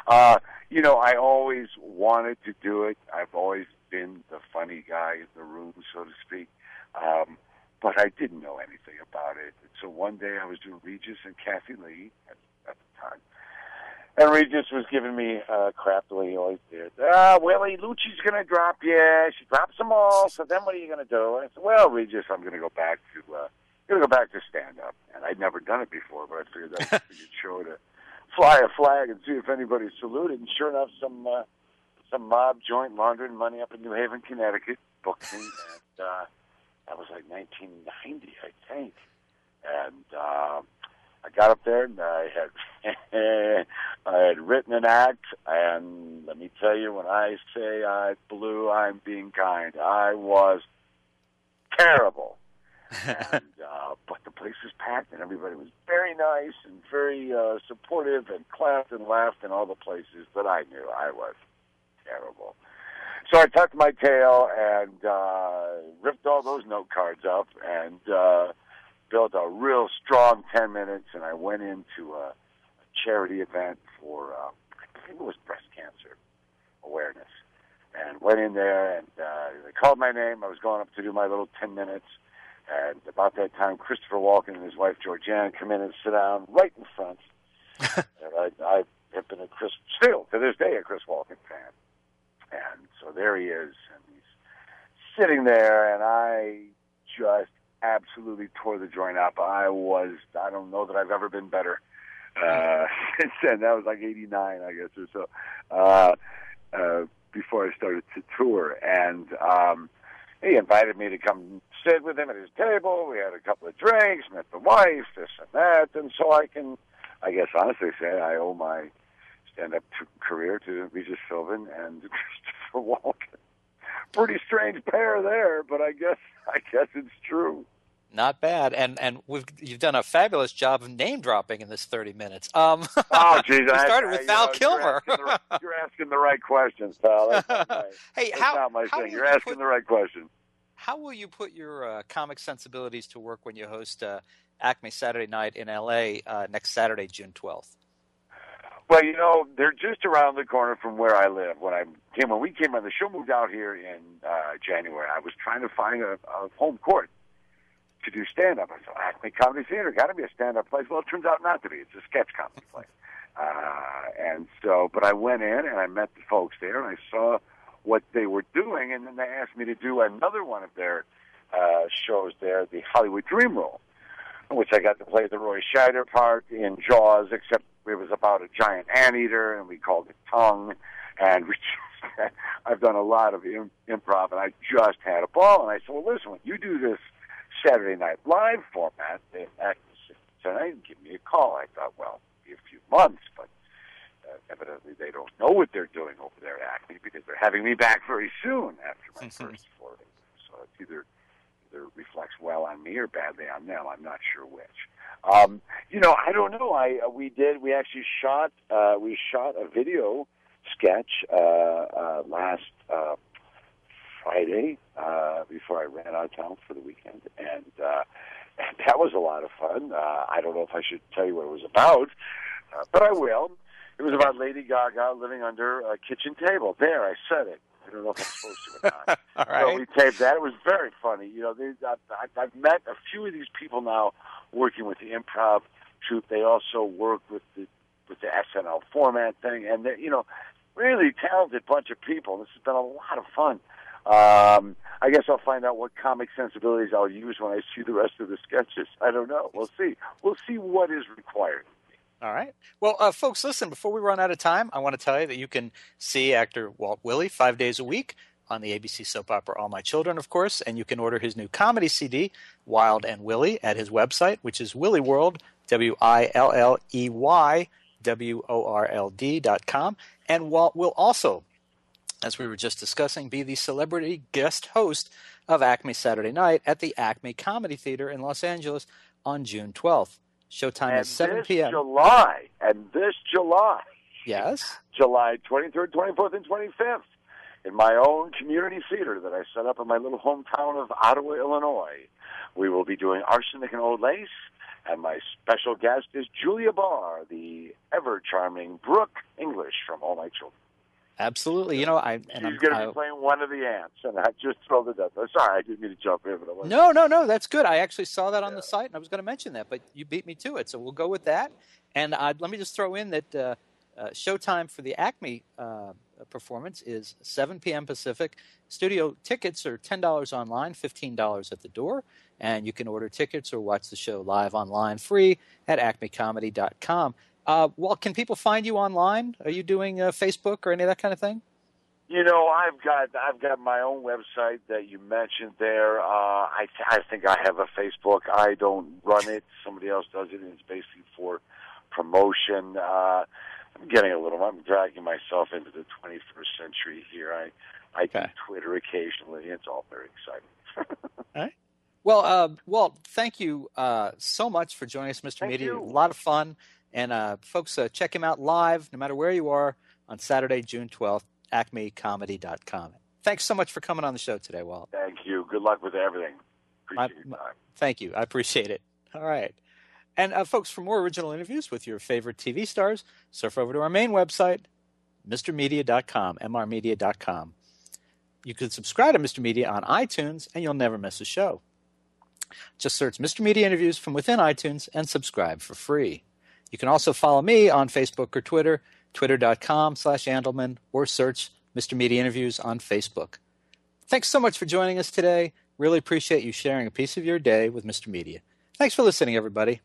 I always wanted to do it. I've always been the funny guy in the room, so to speak. But I didn't know anything about it. So one day I was doing Regis and Kathy Lee at the time. And Regis was giving me crap the way he always did. Willey, Lucci's going to drop you. She drops them all. So then what are you going to do? And I said, well, Regis, I'm going to go back to stand-up. And I'd never done it before, but I figured that was a good show to fly a flag and see if anybody saluted. And sure enough, some mob joint laundering money up in New Haven, Connecticut booked me. And that was like 1990, I think. And I got up there and I had written an act, and let me tell you, when I say I blew, I'm being kind. I was terrible. And, but the place was packed, and everybody was very nice and very supportive and clapped and laughed in all the places, but I knew I was terrible. So I tucked my tail and ripped all those note cards up and built a real strong 10 minutes, and I went into a charity event for, I think it was breast cancer awareness, and went in there, and they called my name. I was going up to do my little 10 minutes, and about that time, Christopher Walken and his wife, Georgianne, come in and sit down right in front. And I have been still, to this day, a Chris Walken fan. And so there he is, and he's sitting there, and I just absolutely tore the joint up. I don't know that I've ever been better since then. That was like 89, I guess, or so, before I started to tour. And he invited me to come sit with him at his table. We had a couple of drinks, met the wife, this and that. And so I can, I guess, honestly say I owe my stand-up career to Regis Philbin and Christopher Walken. Pretty strange pair there, but I guess it's true. Not bad, and you've done a fabulous job of name dropping in this 30 minutes. Oh, geez, we started with Val Kilmer. You're asking the right questions, pal. That's not my thing. You're asking the right question. How will you put your comic sensibilities to work when you host Acme Saturday Night in L.A. Next Saturday, June 12th? Well, they're just around the corner from where I live. When we came on, the show moved out here in January. I was trying to find a home court to do stand-up. I thought, Acme Comedy Theater, got to be a stand-up place. Well, it turns out not to be. It's a sketch comedy place. But I went in and I met the folks there, and I saw what they were doing, and then they asked me to do another one of their shows there, the Hollywood Dream Role, in which I got to play the Roy Scheider part in Jaws, except it was about a giant anteater, and we called it Tongue. And I've done a lot of improv, and I just had a ball. And I said, well, listen, when you do this Saturday Night Live format, they tonight give me a call. I thought, well, it'll be a few months, but evidently they don't know what they're doing over there at Acme because they're having me back very soon after my first foray. So it either reflects well on me or badly on them. I'm not sure which. I don't know. We actually shot a video sketch last Friday before I ran out of town for the weekend, and that was a lot of fun. I don't know if I should tell you what it was about, but I will. It was about Lady Gaga living under a kitchen table. There, I said it. I don't know if I'm supposed to or not. All right. So we taped that. It was very funny. I've met a few of these people now working with the improv troupe. They also work with the SNL format thing, and they're, really talented bunch of people. This has been a lot of fun. I guess I'll find out what comic sensibilities I'll use when I see the rest of the sketches. I don't know. We'll see. We'll see what is required. All right. Well, folks, listen, before we run out of time, I want to tell you that you can see actor Walt Willey 5 days a week on the ABC soap opera All My Children, of course, and you can order his new comedy CD, Wild and Willey, at his website, which is Willey World, WilleyWorld.com. And Walt will also, as we were just discussing, be the celebrity guest host of Acme Saturday Night at the Acme Comedy Theater in Los Angeles on June 12th. Showtime is 7 p.m. This July. Yes? July 23rd, 24th, and 25th in my own community theater that I set up in my little hometown of Ottawa, Illinois. We will be doing Arsenic and Old Lace, and my special guest is Julia Barr, the ever-charming Brooke English from my children. Absolutely. She's going to be playing one of the ants, and I just thrilled to death. Sorry, I didn't mean to jump in, but I wasn't. No, that's good. I actually saw that on the site, and I was going to mention that, but you beat me to it, so we'll go with that. And let me just throw in that showtime for the Acme performance is 7 p.m. Pacific. Studio tickets are $10 online, $15 at the door, and you can order tickets or watch the show live online free at acmecomedy.com. Walt, can people find you online? Are you doing Facebook or any of that kind of thing? I've got my own website that you mentioned there. I think I have a Facebook. I don't run it. Somebody else does it, and it's basically for promotion. I'm dragging myself into the 21st century here. I do Twitter occasionally. It's all very exciting. All right. Well, Walt, thank you so much for joining us, Mr. Media. A lot of fun. And folks, check him out live, no matter where you are, on Saturday, June 12th, acmecomedy.com. Thanks so much for coming on the show today, Walt. Thank you. Good luck with everything. Appreciate your time. Thank you. I appreciate it. All right. And folks, for more original interviews with your favorite TV stars, surf over to our main website, mrmedia.com, mrmedia.com. You can subscribe to Mr. Media on iTunes, and you'll never miss a show. Just search Mr. Media Interviews from within iTunes and subscribe for free. You can also follow me on Facebook or Twitter, twitter.com/Andelman, or search Mr. Media Interviews on Facebook. Thanks so much for joining us today. Really appreciate you sharing a piece of your day with Mr. Media. Thanks for listening, everybody.